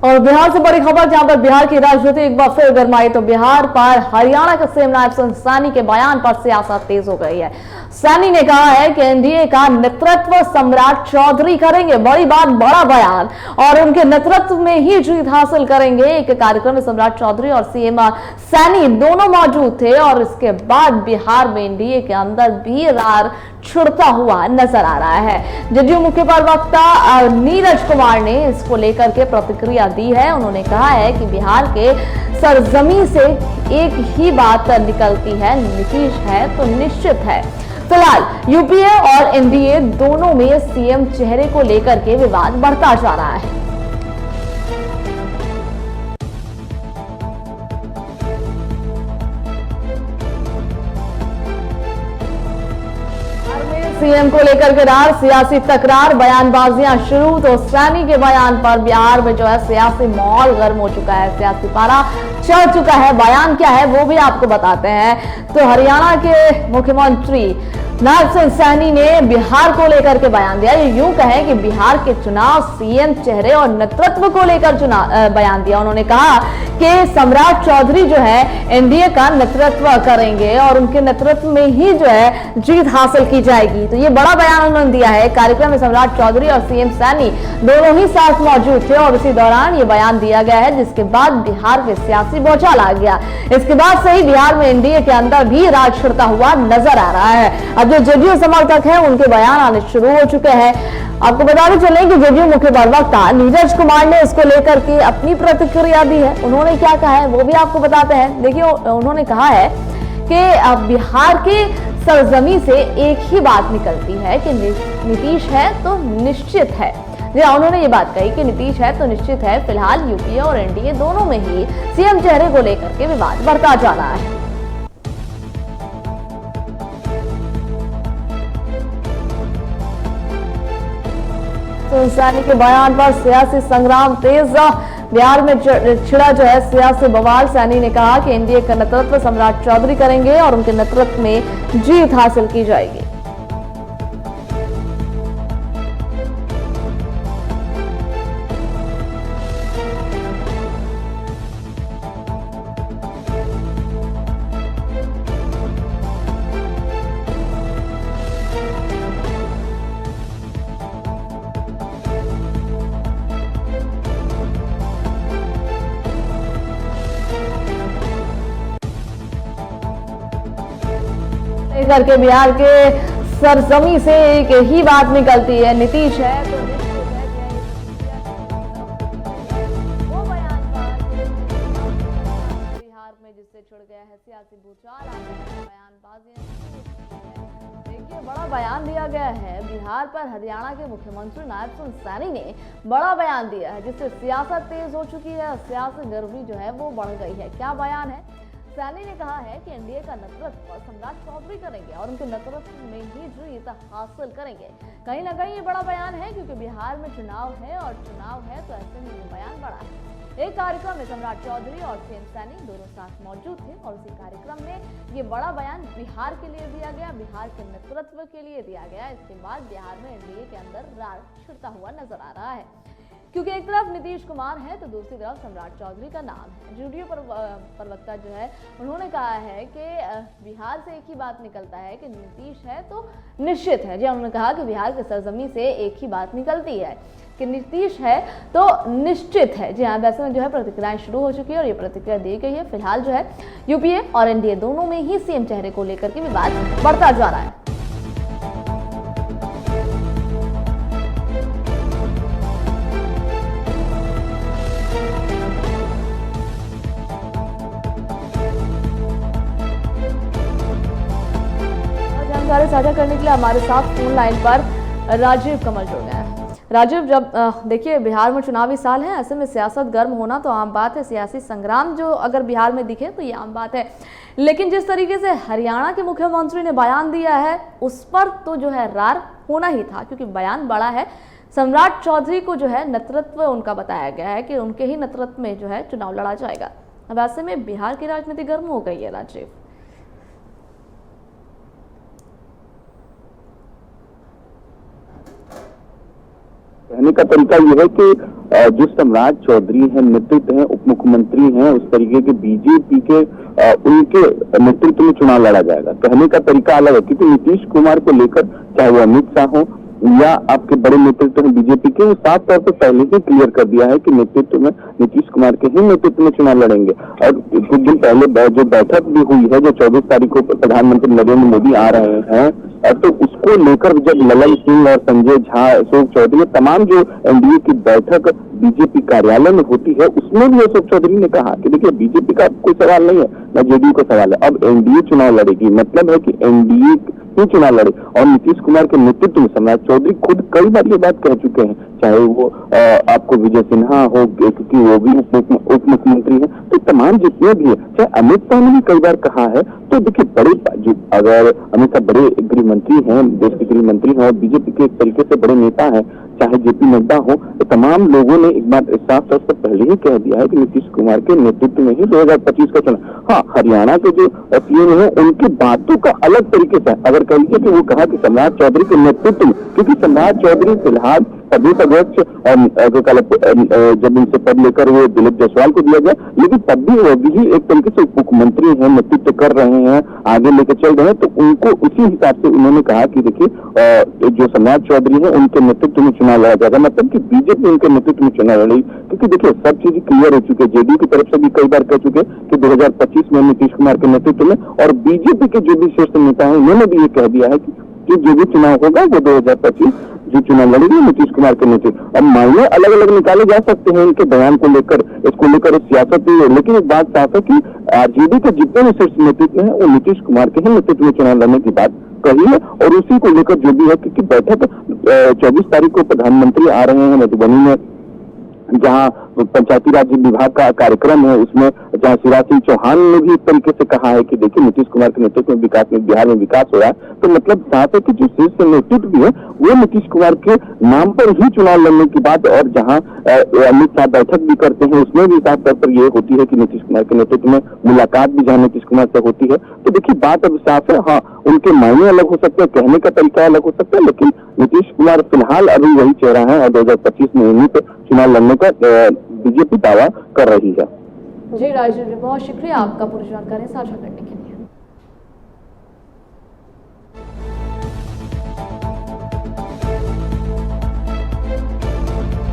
और बिहार से बड़ी खबर, जहां पर बिहार की राजनीति एक बार फिर गरमाई तो बिहार पर हरियाणा के सीएम नायब सैनी के बयान पर सियासत तेज हो गई है। सैनी ने कहा है कि एनडीए का नेतृत्व सम्राट चौधरी करेंगे। बड़ी बात, बड़ा बयान, और उनके नेतृत्व में ही जीत हासिल करेंगे। एक कार्यक्रम में सम्राट चौधरी और सीएम सैनी दोनों मौजूद थे और इसके बाद बिहार में एनडीए के अंदर भी रार छिड़ता हुआ नजर आ रहा है। जदयू मुख्य प्रवक्ता नीरज कुमार ने इसको लेकर के प्रतिक्रिया दी है। उन्होंने कहा है कि बिहार के सरजमी से एक ही बात निकलती है, नीतीश है तो निश्चित है। फिलहाल यूपीए और एनडीए दोनों में सीएम चेहरे को लेकर के विवाद बढ़ता जा रहा है। सीएम को लेकर के रार, सियासी तकरार, बयानबाजियां शुरू। तो सैनी के बयान पर बिहार में जो है सियासी माहौल गर्म हो चुका है, सियासी पारा चढ़ चुका है। बयान क्या है वो भी आपको बताते हैं। तो हरियाणा के मुख्यमंत्री नायब सैनी ने बिहार को लेकर के बयान दिया। ये यूं कहें कि बिहार के चुनाव सीएम चेहरे और नेतृत्व को लेकर बयान दिया। उन्होंने कहा कि सम्राट चौधरी जो है एनडीए का नेतृत्व करेंगे और उनके नेतृत्व में ही जो है जीत हासिल की जाएगी। तो ये बड़ा बयान उन्होंने दिया है। कार्यक्रम में सम्राट चौधरी और सीएम सैनी दोनों ही साथ मौजूद थे और इसी दौरान ये बयान दिया गया है, जिसके बाद बिहार में सियासी बौछार आ गया। इसके बाद से ही बिहार में एनडीए के अंदर भी राज छिड़ता हुआ नजर आ रहा है। जो जदयू समर्थक हैं उनके बयान आने शुरू हो चुके हैं। आपको बताते चलें कि जदयू मुख्य प्रवक्ता नीरज कुमार ने इसको लेकर के अपनी प्रतिक्रिया दी है। उन्होंने क्या कहा है वो भी आपको बताते हैं। देखिए, उन्होंने कहा है कि बिहार के सरजमी से एक ही बात निकलती है कि नीतीश है तो निश्चित है। उन्होंने ये बात कही कि नीतीश है तो निश्चित है। फिलहाल यूपीए और एनडीए दोनों में ही सीएम चेहरे को लेकर के विवाद बढ़ता जा रहा है। सैनी के बयान पर सियासी संग्राम तेज। बिहार में छिड़ा जो है सियासी बवाल। सैनी ने कहा कि एनडीए का नेतृत्व सम्राट चौधरी करेंगे और उनके नेतृत्व में जीत हासिल की जाएगी। करके बिहार के सरजमी से एक ही बात निकलती है, नीतीश है तो निश्चित है। वो बयान बिहार में जिससे छिड़ गया है सियासी भूचाल आ गया है, बयानबाजियां। देखिए, बड़ा बयान दिया गया है बिहार पर। हरियाणा के मुख्यमंत्री नायब सैनी ने बड़ा बयान दिया है, जिससे सियासत तेज हो चुकी है, सियासी गर्मी जो है वो बढ़ गई है। क्या बयान है? सैनी ने कहा है कि एनडीए का नेतृत्व सम्राट चौधरी करेंगे और उनके नेतृत्व में ही जीत हासिल करेंगे। कहीं ना कहीं ये बड़ा बयान है, क्योंकि बिहार में चुनाव है और चुनाव है तो ऐसे में ये बयान बड़ा है। एक कार्यक्रम में सम्राट चौधरी और सीएम सैनी दोनों साथ मौजूद थे और उसी कार्यक्रम में ये बड़ा बयान बिहार के लिए दिया गया, बिहार के नेतृत्व के लिए दिया गया। इसके बाद बिहार में एनडीए के अंदर रार छिड़ता हुआ नजर आ रहा है, क्योंकि एक तरफ नीतीश कुमार है तो दूसरी तरफ सम्राट चौधरी का नाम है। जदयू प्रवक्ता जो है उन्होंने कहा है कि बिहार से एक ही बात निकलता है कि नीतीश है तो निश्चित है। जी, उन्होंने कहा कि बिहार के सरजमी से एक ही बात निकलती है कि नीतीश है तो निश्चित है। जी हाँ, वैसे में जो है प्रतिक्रियाएं शुरू हो चुकी है और ये प्रतिक्रिया दी गई है। फिलहाल जो है यूपीए और एनडीए दोनों में ही सीएम चेहरे को लेकर के विवाद बढ़ता जा रहा है। जानकारी साझा करने के लिए हमारे साथ फोन लाइन पर राजीव कमल जुड़ गए हैं। राजीव, जब देखिए बिहार में चुनावी साल है, ऐसे में सियासत गर्म होना तो आम बात है। सियासी संग्राम जो अगर बिहार में दिखे तो ये आम बात है, लेकिन जिस तरीके से हरियाणा के मुख्यमंत्री ने बयान दिया है उस पर तो जो है रार होना ही था, क्योंकि बयान बड़ा है। सम्राट चौधरी को जो है नेतृत्व उनका बताया गया है कि उनके ही नेतृत्व में जो है चुनाव लड़ा जाएगा। अब ऐसे में बिहार की राजनीति गर्म हो गई है। राजीव, कहने का तरीका ये है कि जो सम्राट चौधरी हैं, नेतृत्व हैं, उप मुख्यमंत्री हैं, उस तरीके के बीजेपी के उनके नेतृत्व में चुनाव लड़ा जाएगा। कहने का तरीका अलग है, क्योंकि नीतीश कुमार को लेकर चाहे वो अमित शाह हो या आपके बड़े नेतृत्व में बीजेपी के, वो साफ तौर पर पहले ही क्लियर कर दिया है कि नेतृत्व में नीतीश कुमार के ही नेतृत्व में चुनाव लड़ेंगे। और कुछ दिन पहले जो बैठक भी हुई है, जो 24 तारीख को प्रधानमंत्री नरेंद्र मोदी आ रहे हैं, तो उसको लेकर जब ललन सिंह और संजय झा, अशोक चौधरी, तमाम जो एनडीए की बैठक बीजेपी कार्यालय में होती है, उसमें भी अशोक चौधरी ने कहा कि देखिए बीजेपी का कोई सवाल नहीं है, न जेडीयू का सवाल है, अब एनडीए चुनाव लड़ेगी। मतलब है कि एनडीए ही चुनाव लड़े। और नीतीश कुमार के नेतृत्व में सम्राट चौधरी खुद कई बार ये बात कह चुके हैं, चाहे वो आपको विजय सिन्हा हो, क्योंकि वो भी उप मुख्यमंत्री है, तो तमाम जितने भी है, चाहे अमित शाह ने भी कई बार कहा है। तो देखिए अगर अमित शाह बड़े गृह मंत्री हैं, देश के गृह मंत्री हैं और बीजेपी के एक तरीके से बड़े नेता हैं, चाहे जेपी नड्डा हो, तो तमाम लोगों ने एक बार साफ तौर पर पहले ही कह दिया है कि नीतीश कुमार के नेतृत्व में ही 2025 का चुनाव। हाँ, हरियाणा के जो सीएम है उनकी बातों का अलग तरीके से, अगर कह लीजिए कि वो कहा कि सम्राट चौधरी के नेतृत्व में, क्योंकि सम्राट चौधरी फिलहाल प्रदेश अध्यक्ष जब उनसे पद लेकर वो दिलीप जायसवाल को दिया गया, लेकिन तब भी वो भी एक तरीके से उप मुख्यमंत्री हैं, नेतृत्व कर रहे हैं, आगे लेकर चल रहे हैं, तो उनको उसी हिसाब से उन्होंने कहा कि देखिए जो सम्राट चौधरी है उनके नेतृत्व में चुनाव लड़ा जाएगा। मतलब कि बीजेपी उनके नेतृत्व में चुनाव लड़ी, क्योंकि देखिए सब चीज क्लियर हो चुकी है। जेडीयू की तरफ से भी कई बार कह चुके कि 2025 में नीतीश कुमार के नेतृत्व में, और बीजेपी के जो भी शीर्ष नेता है उन्होंने भी ये कह दिया है कि जो भी चुनाव होगा वो 2025 जो चुनाव लड़ेंगे नीतीश कुमार के नेतृत्व। अब मायने अलग अलग निकाले जा सकते हैं इनके बयान को लेकर, इसको लेकर सियासत नहीं है, लेकिन एक बात साफ है कि आरजेडी के जितने भी शीर्ष नेतृत्व हैं वो नीतीश कुमार के ही नेतृत्व में चुनाव लड़ने की बात कही है। और उसी को लेकर जो भी है, क्योंकि बैठक 24 तारीख को प्रधानमंत्री आ रहे हैं मधुबनी में, जहां पंचायती राज विभाग का कार्यक्रम है, उसमें जहां शिवराज सिंह चौहान ने भी इस तरीके से कहा है कि देखिए नीतीश कुमार के नेतृत्व में विकास में बिहार में विकास हो रहा है, तो मतलब साफ है कि जो शीर्ष नेतृत्व भी है वो नीतीश कुमार के नाम पर ही चुनाव लड़ने की बात। और जहां अमित शाह बैठक भी करते हैं उसमें भी साफ तौर पर यह होती है कि नीतीश कुमार के नेतृत्व में मुलाकात भी जहां नीतीश कुमार से होती है। तो देखिए बात अब साफ है, हाँ उनके मायने अलग हो सकते हैं, कहने का तरीका अलग हो सकता है, लेकिन नीतीश कुमार फिलहाल अभी वही चेहरा है और 2025 में उन्हीं पर चुनाव लड़ने का बीजेपी दावा कर रही है। जी राजेश, बहुत शुक्रिया आपका पूरी जानकारी साझा करने के लिए।